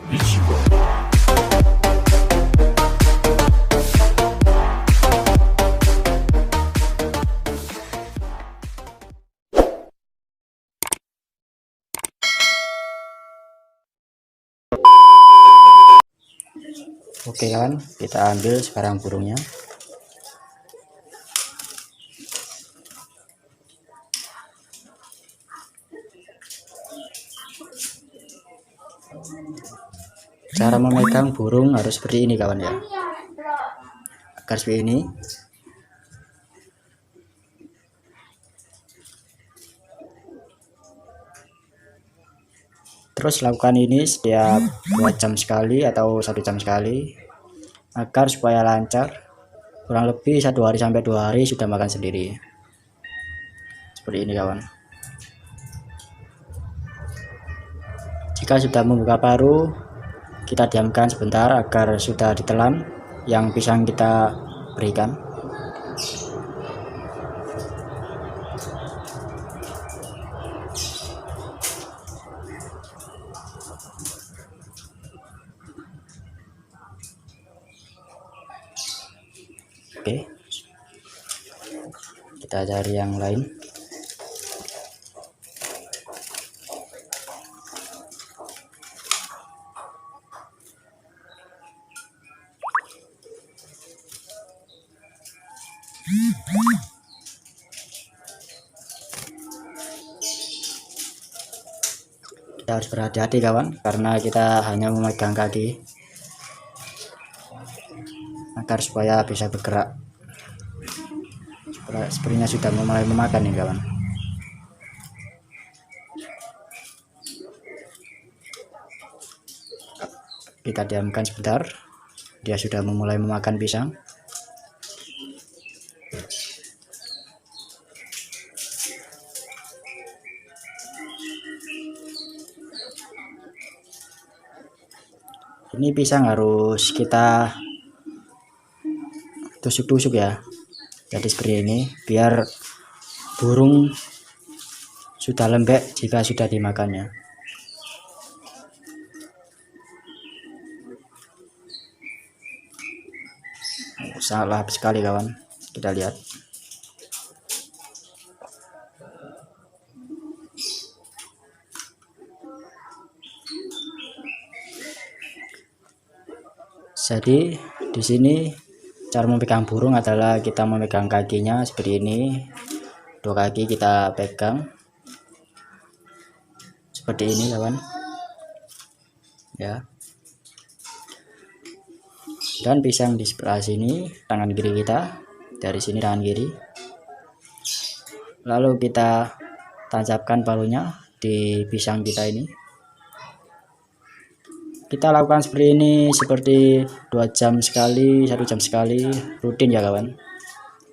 Oke kawan, kita ambil sekarang burungnya. Cara memegang burung harus seperti ini kawan ya, agar seperti ini. Terus lakukan ini setiap 2 jam sekali atau 1 jam sekali, agar supaya lancar. Kurang lebih 1 hari sampai 2 hari sudah makan sendiri. Seperti ini kawan. Jika sudah membuka paruh, kita diamkan sebentar agar sudah ditelan yang pisang kita berikan. Oke, kita cari yang lain. Kita harus berhati-hati kawan, karena kita hanya memegang kaki agar supaya bisa bergerak. Sepertinya sudah mulai memakan nih kawan. Kita diamkan sebentar, dia sudah memulai memakan pisang. Ini pisang harus kita tusuk-tusuk ya, jadi seperti ini biar burung sudah lembek jika sudah dimakannya. Sangat lahap sekali kawan, kita lihat. Jadi di sini cara memegang burung adalah kita memegang kakinya seperti ini. 2 kaki kita pegang seperti ini kawan ya. Dan pisang di sebelah sini tangan kiri kita, dari sini tangan kiri. Lalu kita tancapkan palunya di pisang kita ini. Kita lakukan seperti ini seperti 2 jam sekali, 1 jam sekali, rutin ya kawan,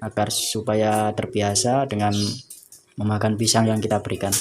agar supaya terbiasa dengan memakan pisang yang kita berikan.